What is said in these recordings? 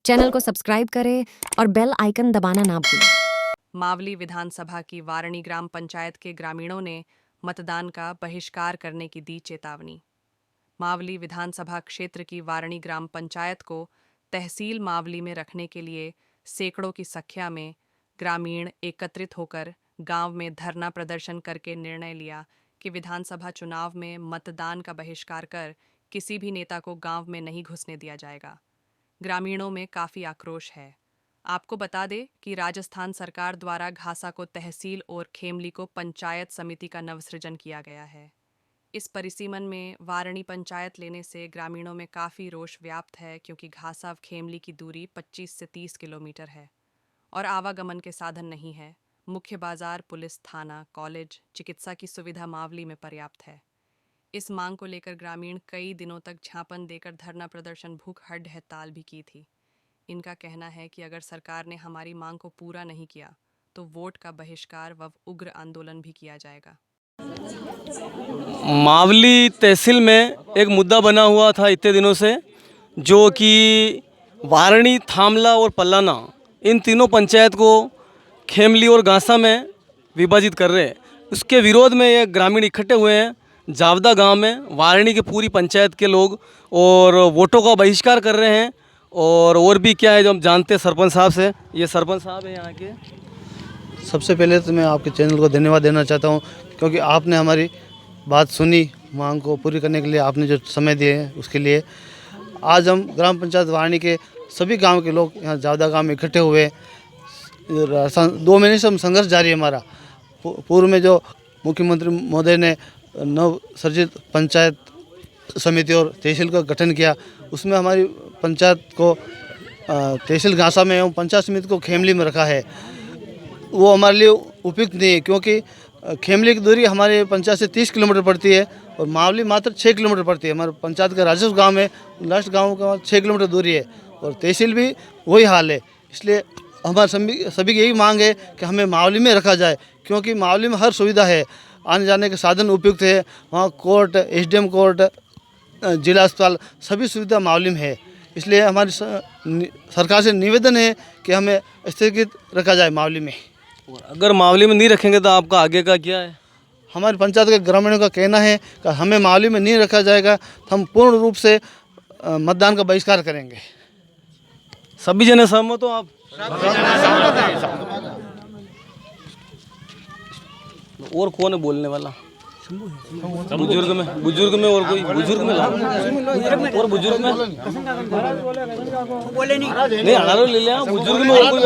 Channel को subscribe करें और बेल आइकन दबाना ना भूलें। मावली विधानसभा की वारणी ग्राम पंचायत के ग्रामीणों ने मतदान का बहिष्कार करने की दी चेतावनी। मावली विधानसभा क्षेत्र की वारणी ग्राम पंचायत को तहसील मावली में रखने के लिए सैकड़ों की संख्या में ग्रामीण एकत्रित होकर गांव में धरना प्रदर्शन करके निर्णय लिया कि विधानसभा चुनाव में मतदान का बहिष्कार कर किसी भी नेता को गांव में नहीं घुसने दिया जाएगा। ग्रामीणों में काफ़ी आक्रोश है। आपको बता दें कि राजस्थान सरकार द्वारा घासा को तहसील और खेमली को पंचायत समिति का नवसृजन किया गया है। इस परिसीमन में वारणी पंचायत लेने से ग्रामीणों में काफ़ी रोष व्याप्त है, क्योंकि घासा खेमली की दूरी 25 से 30 किलोमीटर है और आवागमन के साधन नहीं है। मुख्य बाजार, पुलिस थाना, कॉलेज, चिकित्सा की सुविधा मावली में पर्याप्त है। इस मांग को लेकर ग्रामीण कई दिनों तक ज्ञापन देकर धरना प्रदर्शन, भूख हड़ताल भी की थी। इनका कहना है कि अगर सरकार ने हमारी मांग को पूरा नहीं किया तो वोट का बहिष्कार व उग्र आंदोलन भी किया जाएगा। मावली तहसील में एक मुद्दा बना हुआ था इतने दिनों से, जो कि वारणी, थामला और पल्लाना, इन तीनों पंचायत को खेमली और घासा में विभाजित कर रहे हैं। उसके विरोध में ये ग्रामीण इकट्ठे हुए हैं जावदा गांव में, वारणी के पूरी पंचायत के लोग, और वोटों का बहिष्कार कर रहे हैं। और भी क्या है जो हम जानते हैं सरपंच साहब से। ये सरपंच साहब हैं यहाँ के। सबसे पहले तो मैं आपके चैनल को धन्यवाद देना चाहता हूँ, क्योंकि आपने हमारी बात सुनी, मांग को पूरी करने के लिए आपने जो समय दिए हैं उसके लिए। आज हम ग्राम पंचायत वारणी के सभी गांव के लोग यहाँ जावदा गांव में इकट्ठे हुए। 2 महीने से हम संघर्ष जारी है हमारा। पूर्व में जो मुख्यमंत्री महोदय ने नव सर्जित पंचायत समिति और तहसील का गठन किया, उसमें हमारी पंचायत को तहसील घासा में एवं पंचायत समिति को खेमली में रखा है। वो हमारे लिए उपयुक्त नहीं है, क्योंकि खेमली की दूरी हमारे पंचायत से 30 किलोमीटर पड़ती है और मावली मात्र 6 किलोमीटर पड़ती है। हमारे पंचायत का राजस्व गांव में लास्ट गांव का 6 किलोमीटर दूरी है और तहसील भी वही हाल है। इसलिए हमारे सभी की यही मांग है कि हमें मावली में रखा जाए, क्योंकि मावली में हर सुविधा है, आने जाने के साधन उपयुक्त है। वहाँ कोर्ट, एसडीएम कोर्ट, जिला अस्पताल, सभी सुविधा मावली में है। इसलिए हमारी सरकार से निवेदन है कि हमें स्थगित रखा जाए मावली में। अगर मावली में नहीं रखेंगे तो आपका आगे का क्या है? हमारी पंचायत के ग्रामीणों का कहना है कि हमें मावली में नहीं रखा जाएगा तो हम पूर्ण रूप से मतदान का बहिष्कार करेंगे। सभी जने सहमत हो आप? और कौन है बोलने वाला? बुजुर्ग में और कोई बुजुर्ग में और बुजुर्ग में नहीं अनारो ले लिया। बुजुर्ग में और कोई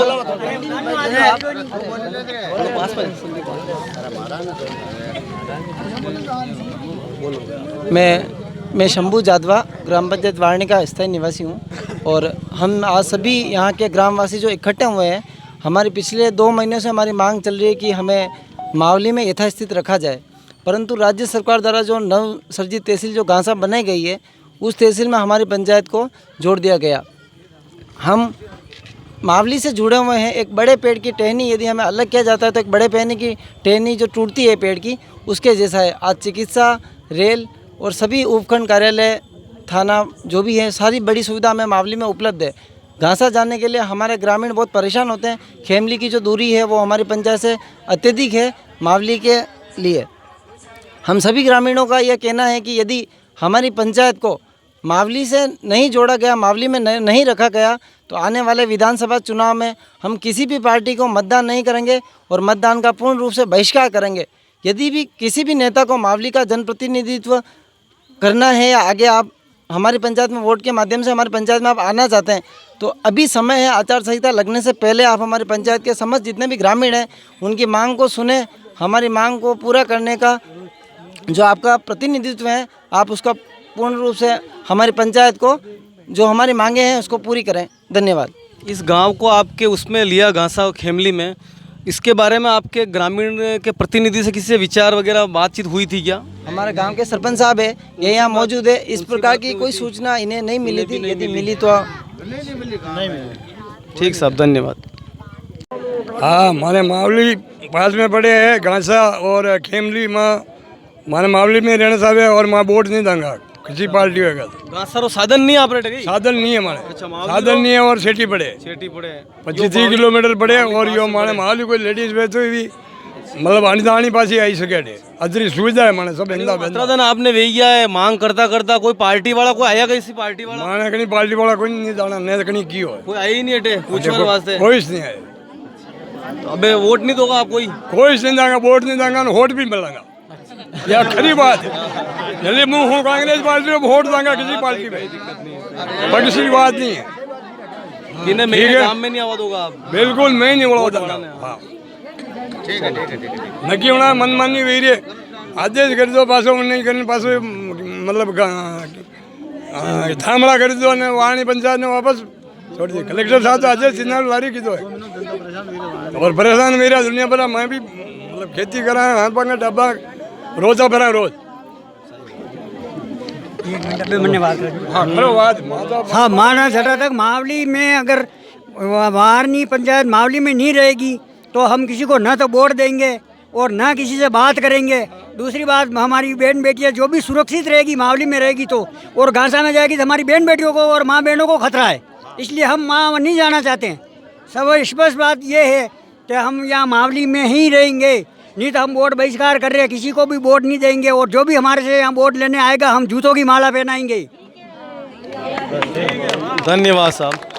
मैं शंभू जादवा, ग्राम पंचायत वारणी का स्थायी निवासी हूँ। और हम आज सभी यहाँ के ग्रामवासी जो इकट्ठे हुए हैं, हमारी पिछले 2 महीने से हमारी मांग चल रही है कि हमें मावली में यथास्थित रखा जाए, परंतु राज्य सरकार द्वारा जो नव सर्जित तहसील जो घासा बनाई गई है, उस तहसील में हमारी पंचायत को जोड़ दिया गया। हम मावली से जुड़े हुए हैं। एक बड़े पेड़ की टहनी यदि हमें अलग किया जाता है तो एक बड़े पेड़ की टहनी जो टूटती है पेड़ की, उसके जैसा है। आज चिकित्सा, रेल और सभी उपखंड कार्यालय, थाना जो भी है, सारी बड़ी सुविधा हमें मावली में उपलब्ध है। घासा जाने के लिए हमारे ग्रामीण बहुत परेशान होते हैं। खेमली की जो दूरी है वो हमारी पंचायत से अत्यधिक है मावली के लिए। हम सभी ग्रामीणों का यह कहना है कि यदि हमारी पंचायत को मावली से नहीं जोड़ा गया, मावली में नहीं रखा गया, तो आने वाले विधानसभा चुनाव में हम किसी भी पार्टी को मतदान नहीं करेंगे और मतदान का पूर्ण रूप से बहिष्कार करेंगे। यदि भी किसी भी नेता को मावली का जनप्रतिनिधित्व करना है या आगे आप हमारी पंचायत में वोट के माध्यम से हमारी पंचायत में आप आना चाहते हैं, तो अभी समय है। आचार संहिता लगने से पहले आप हमारी पंचायत के समस्त जितने भी ग्रामीण हैं उनकी मांग को सुने। हमारी मांग को पूरा करने का जो आपका प्रतिनिधित्व है, आप उसका पूर्ण रूप से हमारी पंचायत को जो हमारी मांगे हैं उसको पूरी करें। धन्यवाद। इस गांव को आपके उसमें लिया घासा खेमली में, इसके बारे में आपके ग्रामीण के प्रतिनिधि से किसी से विचार वगैरह बातचीत हुई थी क्या? हमारे गांव के सरपंच साहब है, ये यहाँ मौजूद है। इस प्रकार की कोई सूचना इन्हें नहीं मिली थी। यदि मिली तो ठीक साहब, धन्यवाद। हाँ, हमारे मावली पास में पड़े हैं घासा और खेमली। माँ माने मावली में रहना साहब है और माँ वोट नहीं दूंगा। किसी पार्टी होगा तो। गांसा रो साधन नहीं आप रहे साधन नहीं है हमारे, अच्छा, मावली साधन नहीं है और सेठी पड़े छेटी पड़े 25-30 किलोमीटर पड़े और यो माने माली कोई लेडीज वे तो भी मतलब आनी पासी आई सके अदरी सुविधा है माने सब इंदा मात्रा दिन आपने वे गया है मांग करता करता कोई पार्टी वाला कोई आया किसी पार्टी वाला माने कहीं पार्टी वाला कोई नहीं जाना नहीं कहीं की हो कोई आया ही नहीं हटे पूछने वास्ते कोई नहीं है। अबे वोट नहीं दोगा आप कोई कोई नहीं देगा, वोट नहीं देगा, वोट भी मिलेगा, यह खरी बात है। जल्दी मुंह हूँ कांग्रेस पार्टी में वोट देगा किसी पार्टी में, पर किसी बात नहीं है। किन्हें मेरे काम में नहीं आवा दोगा आप बिल्कुल मैं नहीं बोला हाँ नक्की होना मनमानी वीर्य आदेश कर दो पासो नहीं करने पासो मतलब थामड़ा कर दो ने वाणी पंचायत ने वापस छोड़ दी। कलेक्टर साहब तो आदेश सिन्हा लारी की दो है और परेशान मेरा दुनिया भरा मैं भी मतलब खेती करा हाथ पंगा डब्बा रोजा भरा रोज हाँ माना जटा तक मावली में अगर वारनी पंचायत मावली में नहीं रहेगी तो हम किसी को ना तो वोट देंगे और ना किसी से बात करेंगे। दूसरी बात हमारी बहन बेटियां जो भी सुरक्षित रहेगी मावली में रहेगी तो, और गांसा में जाएगी तो हमारी बहन बेटियों को और माँ बहनों को खतरा है, इसलिए हम वहाँ नहीं जाना चाहते हैं। सब स्पष्ट बात ये है कि हम यहाँ मावली में ही रहेंगे, नहीं तो हम वोट बहिष्कार कर रहे हैं, किसी को भी वोट नहीं देंगे और जो भी हमारे से यहाँ वोट लेने आएगा हम जूतों की माला पहनाएंगे। धन्यवाद साहब।